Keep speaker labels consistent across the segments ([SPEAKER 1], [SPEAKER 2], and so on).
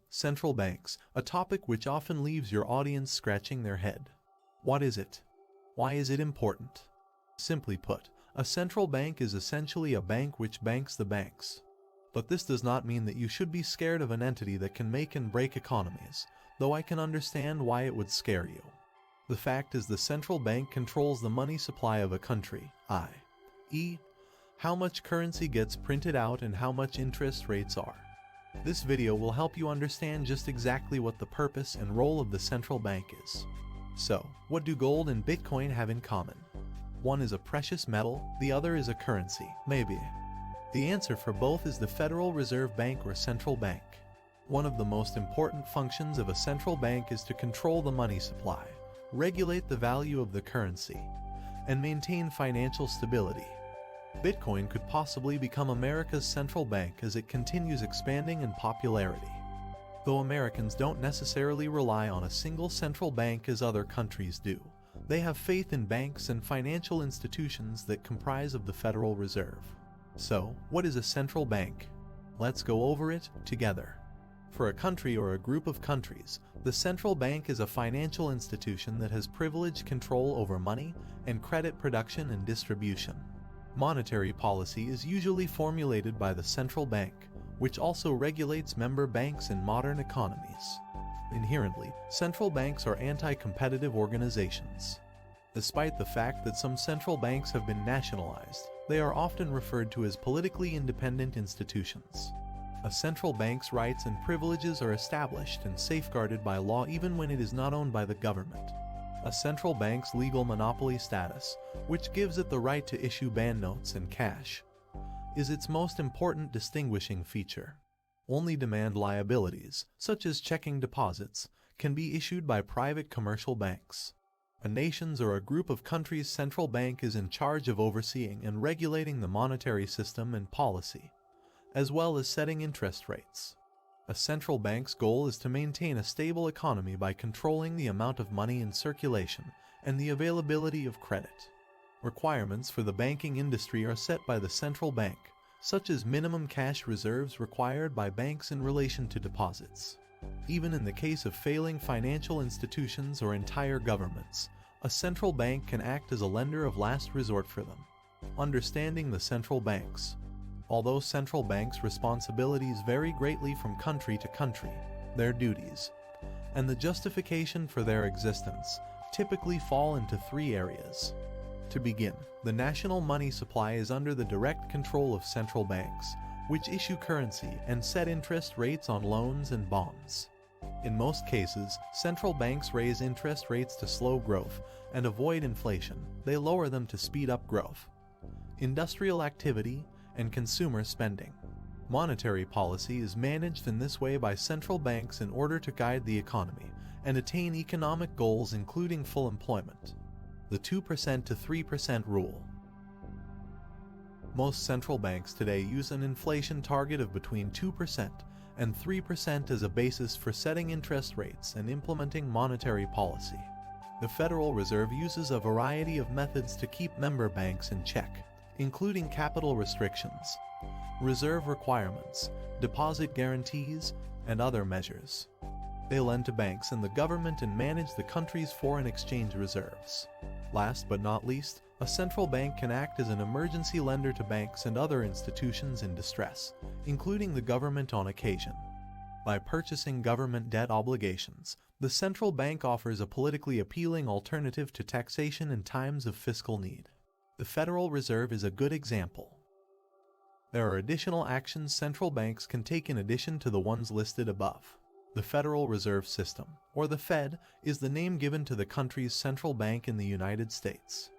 [SPEAKER 1] Central banks, a topic which often leaves your audience scratching their head. What is it? Why is it important? Simply put, a central bank is essentially a bank which banks the banks. But this does not mean that you should be scared of an entity that can make and break economies, though I can understand why it would scare you. The fact is the central bank controls the money supply of a country, i.e., how much currency gets printed out and how much interest rates are. This video will help you understand just exactly what the purpose and role of the central bank is. So, what do gold and Bitcoin have in common? One is a precious metal, the other is a currency, maybe. The answer for both is the Federal Reserve Bank or central bank. One of the most important functions of a central bank is to control the money supply, regulate the value of the currency, and maintain financial stability. Bitcoin could possibly become America's central bank as it continues expanding in popularity. Though Americans don't necessarily rely on a single central bank as other countries do, they have faith in banks and financial institutions that comprise of the Federal Reserve. So, what is a central bank? Let's go over it together. For a country or a group of countries, the central bank is a financial institution that has privileged control over money and credit production and distribution. Monetary policy is usually formulated by the central bank, which also regulates member banks in modern economies. Inherently, central banks are anti-competitive organizations. Despite the fact that some central banks have been nationalized, they are often referred to as politically independent institutions. A central bank's rights and privileges are established and safeguarded by law even when it is not owned by the government. A central bank's legal monopoly status, which gives it the right to issue banknotes and cash, is its most important distinguishing feature. Only demand liabilities, such as checking deposits, can be issued by private commercial banks. A nation's or a group of countries' central bank is in charge of overseeing and regulating the monetary system and policy, as well as setting interest rates. A central bank's goal is to maintain a stable economy by controlling the amount of money in circulation and the availability of credit. Requirements for the banking industry are set by the central bank, such as minimum cash reserves required by banks in relation to deposits. Even in the case of failing financial institutions or entire governments, a central bank can act as a lender of last resort for them. Understanding the central banks. Although central banks' responsibilities vary greatly from country to country, their duties and the justification for their existence typically fall into three areas. To begin, the national money supply is under the direct control of central banks, which issue currency and set interest rates on loans and bonds. In most cases, central banks raise interest rates to slow growth and avoid inflation. They lower them to speed up growth. Industrial activity and consumer spending. Monetary policy is managed in this way by central banks in order to guide the economy and attain economic goals including full employment. The 2% to 3% rule. Most central banks today use an inflation target of between 2% and 3% as a basis for setting interest rates and implementing monetary policy. The Federal Reserve uses a variety of methods to keep member banks in check, including capital restrictions, reserve requirements, deposit guarantees, and other measures. They lend to banks and the government and manage the country's foreign exchange reserves. Last but not least, a central bank can act as an emergency lender to banks and other institutions in distress, including the government on occasion. By purchasing government debt obligations, the central bank offers a politically appealing alternative to taxation in times of fiscal need. The Federal Reserve is a good example. There are additional actions central banks can take in addition to the ones listed above. The Federal Reserve System, or the Fed, is the name given to the country's central bank in the United States.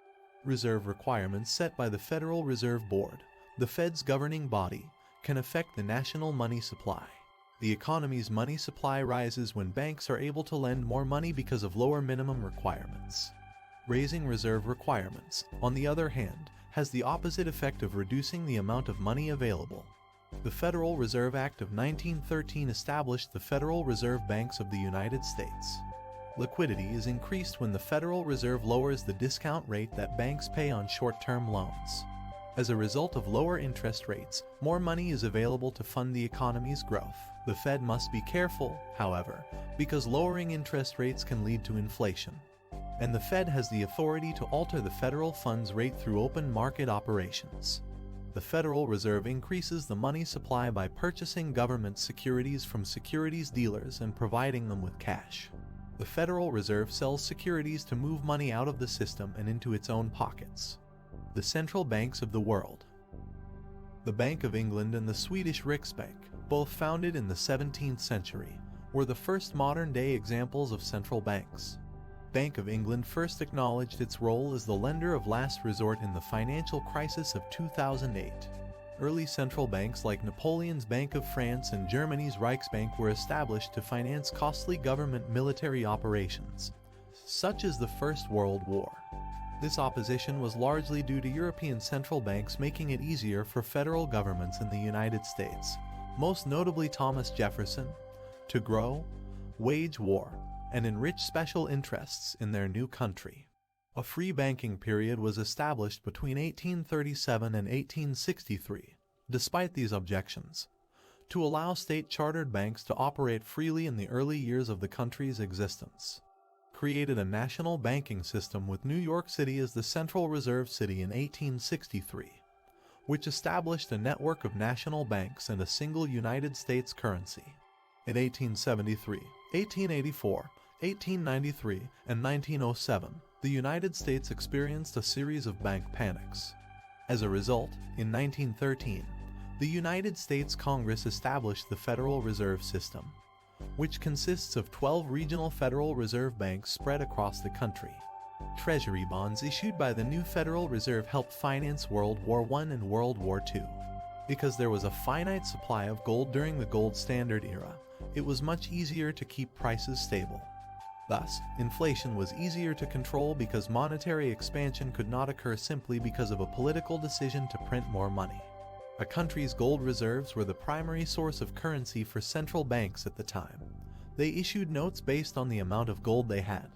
[SPEAKER 1] Reserve requirements set by the Federal Reserve Board, the Fed's governing body, can affect the national money supply. The economy's money supply rises when banks are able to lend more money because of lower minimum requirements. Raising reserve requirements, on the other hand, has the opposite effect of reducing the amount of money available. The Federal Reserve Act of 1913 established the Federal Reserve Banks of the United States. Liquidity is increased when the Federal Reserve lowers the discount rate that banks pay on short-term loans. As a result of lower interest rates, more money is available to fund the economy's growth. The Fed must be careful, however, because lowering interest rates can lead to inflation. And the Fed has the authority to alter the federal funds rate through open market operations. The Federal Reserve increases the money supply by purchasing government securities from securities dealers and providing them with cash. The Federal Reserve sells securities to move money out of the system and into its own pockets. The central banks of the world. The Bank of England and the Swedish Riksbank, both founded in the 17th century, were the first modern-day examples of central banks. Bank of England first acknowledged its role as the lender of last resort in the financial crisis of 2008. Early central banks like Napoleon's Bank of France and Germany's Reichsbank were established to finance costly government military operations, such as the First World War. This opposition was largely due to European central banks making it easier for federal governments in the United States, most notably Thomas Jefferson, to grow, wage war, and enrich special interests in their new country. A free banking period was established between 1837 and 1863, despite these objections, to allow state-chartered banks to operate freely in the early years of the country's existence. Created a national banking system with New York City as the central reserve city in 1863, which established a network of national banks and a single United States currency. In 1873, 1884, 1893, and 1907, the United States experienced a series of bank panics. As a result, in 1913, the United States Congress established the Federal Reserve System, which consists of 12 regional Federal Reserve banks spread across the country. Treasury bonds issued by the new Federal Reserve helped finance World War I and World War II. Because there was a finite supply of gold during the gold standard era, it was much easier to keep prices stable. Thus, inflation was easier to control because monetary expansion could not occur simply because of a political decision to print more money. A country's gold reserves were the primary source of currency for central banks at the time. They issued notes based on the amount of gold they had.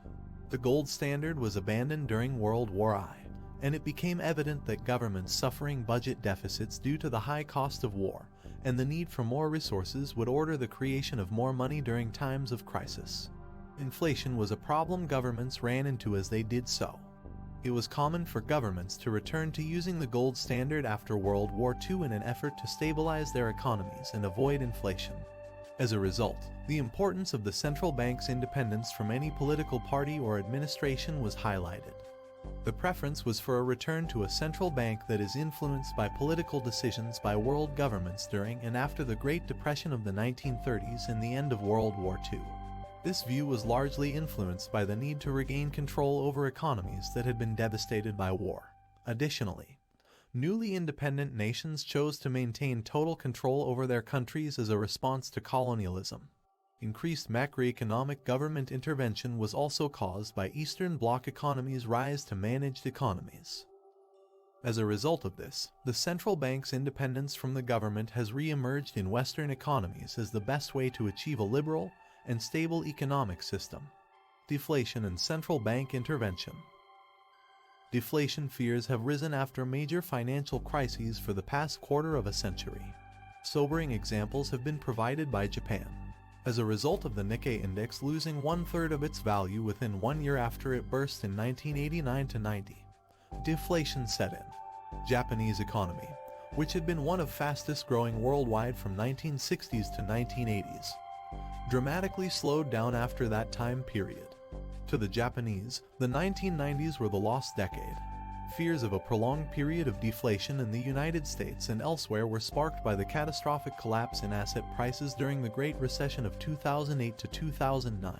[SPEAKER 1] The gold standard was abandoned during World War I, and it became evident that governments suffering budget deficits due to the high cost of war and the need for more resources would order the creation of more money during times of crisis. Inflation was a problem governments ran into as they did so. It was common for governments to return to using the gold standard after World War II in an effort to stabilize their economies and avoid inflation. As a result, the importance of the central bank's independence from any political party or administration was highlighted. The preference was for a return to a central bank that is influenced by political decisions by world governments during and after the Great Depression of the 1930s and the end of World War II. This view was largely influenced by the need to regain control over economies that had been devastated by war. Additionally, newly independent nations chose to maintain total control over their countries as a response to colonialism. Increased macroeconomic government intervention was also caused by Eastern Bloc economies' rise to managed economies. As a result of this, the central bank's independence from the government has re-emerged in Western economies as the best way to achieve a liberal and stable economic system. Deflation and central bank intervention. Deflation fears have risen after major financial crises for the past quarter of a century. Sobering examples have been provided by Japan. As a result of the Nikkei index losing 1/3 of its value within 1 year after it burst in 1989 to 90, deflation set in. Japanese economy, which had been one of fastest growing worldwide from 1960s to 1980s, dramatically slowed down after that time period. To the Japanese, the 1990s were the lost decade. Fears of a prolonged period of deflation in the United States and elsewhere were sparked by the catastrophic collapse in asset prices during the Great Recession of 2008 to 2009.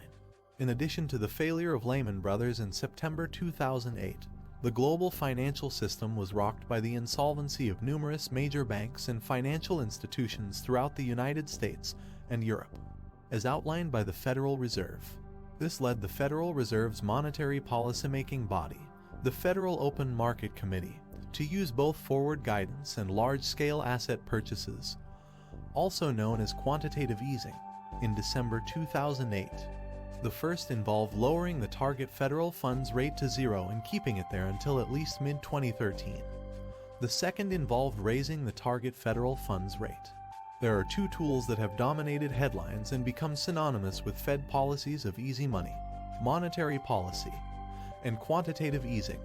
[SPEAKER 1] In addition to the failure of Lehman Brothers in September 2008, the global financial system was rocked by the insolvency of numerous major banks and financial institutions throughout the United States and Europe, as outlined by the Federal Reserve. This led the Federal Reserve's monetary policymaking body, the Federal Open Market Committee, to use both forward guidance and large-scale asset purchases, also known as quantitative easing, in December 2008. The first involved lowering the target federal funds rate to zero and keeping it there until at least mid-2013. The second involved raising the target federal funds rate. There are two tools that have dominated headlines and become synonymous with Fed policies of easy money: monetary policy and quantitative easing.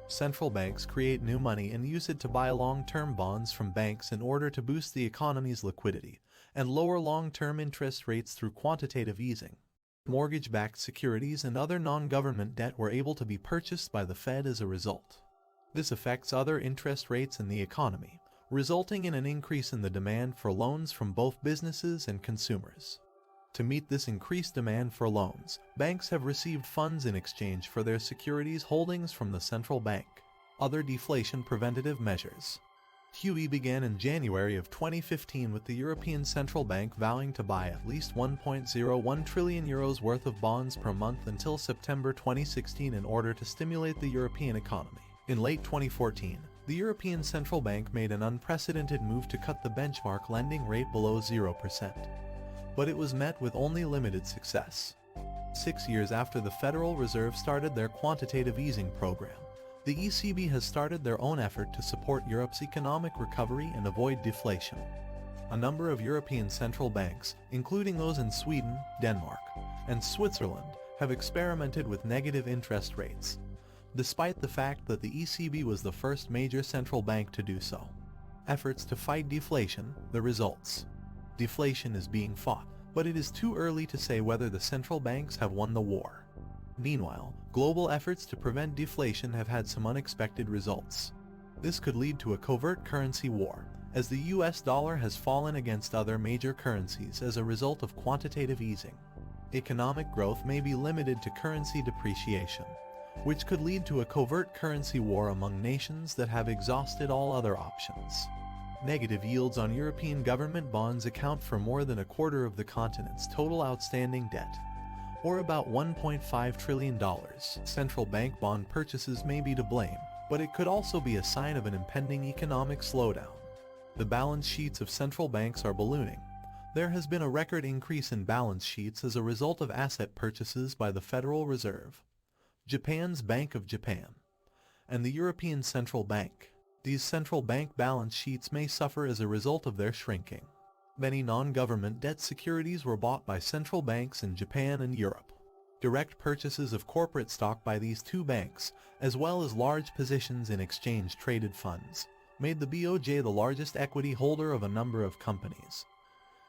[SPEAKER 1] Central banks create new money and use it to buy long-term bonds from banks in order to boost the economy's liquidity and lower long-term interest rates through quantitative easing. Mortgage-backed securities and other non-government debt were able to be purchased by the Fed as a result. This affects other interest rates in the economy, resulting in an increase in the demand for loans from both businesses and consumers. To meet this increased demand for loans, banks have received funds in exchange for their securities holdings from the central bank. Other deflation preventative measures. QE began in January of 2015 with the European Central Bank vowing to buy at least €1.01 trillion worth of bonds per month until September 2016 in order to stimulate the European economy. In late 2014, the European Central Bank made an unprecedented move to cut the benchmark lending rate below 0%. But it was met with only limited success. 6 years after the Federal Reserve started their quantitative easing program, the ECB has started their own effort to support Europe's economic recovery and avoid deflation. A number of European central banks, including those in Sweden, Denmark, and Switzerland, have experimented with negative interest rates, despite the fact that the ECB was the first major central bank to do so. Efforts to fight deflation, the results. Deflation is being fought, but it is too early to say whether the central banks have won the war. Meanwhile, global efforts to prevent deflation have had some unexpected results. This could lead to a covert currency war, as the US dollar has fallen against other major currencies as a result of quantitative easing. Economic growth may be limited to currency depreciation, which could lead to a covert currency war among nations that have exhausted all other options. Negative yields on European government bonds account for more than a quarter of the continent's total outstanding debt, or about $1.5 trillion. Central bank bond purchases may be to blame, but it could also be a sign of an impending economic slowdown. The balance sheets of central banks are ballooning. There has been a record increase in balance sheets as a result of asset purchases by the Federal Reserve, Japan's Bank of Japan, and the European Central Bank. These central bank balance sheets may suffer as a result of their shrinking. Many non-government debt securities were bought by central banks in Japan and Europe. Direct purchases of corporate stock by these two banks, as well as large positions in exchange-traded funds, made the BOJ the largest equity holder of a number of companies,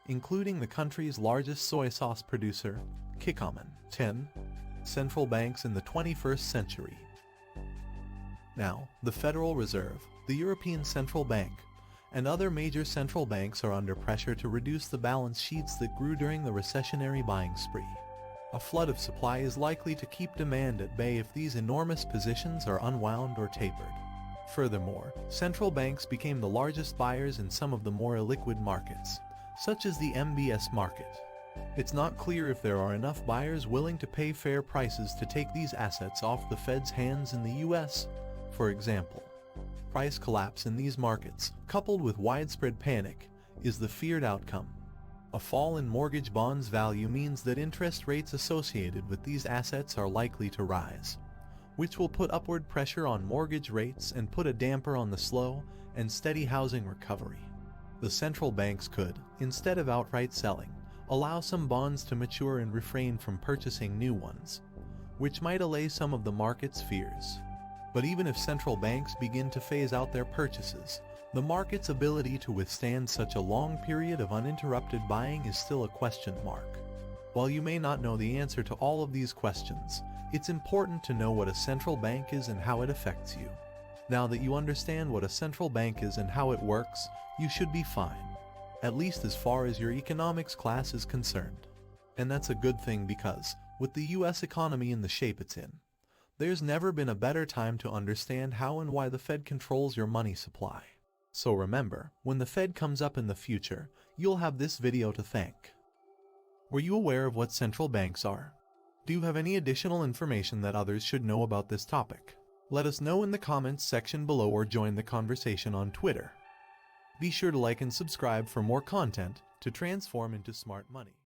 [SPEAKER 1] including the country's largest soy sauce producer, Kikkoman. 10. Central banks in the 21st century. Now, the Federal Reserve, the European Central Bank, and other major central banks are under pressure to reduce the balance sheets that grew during the recessionary buying spree. A flood of supply is likely to keep demand at bay if these enormous positions are unwound or tapered. Furthermore, central banks became the largest buyers in some of the more illiquid markets, such as the MBS market. It's not clear if there are enough buyers willing to pay fair prices to take these assets off the Fed's hands in the US, for example. Price collapse in these markets, coupled with widespread panic, is the feared outcome. A fall in mortgage bonds value means that interest rates associated with these assets are likely to rise, which will put upward pressure on mortgage rates and put a damper on the slow and steady housing recovery. The central banks could, instead of outright selling, allow some bonds to mature and refrain from purchasing new ones, which might allay some of the market's fears. But even if central banks begin to phase out their purchases, the market's ability to withstand such a long period of uninterrupted buying is still a question mark. While you may not know the answer to all of these questions, it's important to know what a central bank is and how it affects you. Now that you understand what a central bank is and how it works, you should be fine, at least as far as your economics class is concerned. And that's a good thing because, with the US economy in the shape it's in, there's never been a better time to understand how and why the Fed controls your money supply. So remember, when the Fed comes up in the future, you'll have this video to thank. Were you aware of what central banks are? Do you have any additional information that others should know about this topic? Let us know in the comments section below or join the conversation on Twitter. Be sure to like and subscribe for more content to transform into smart money.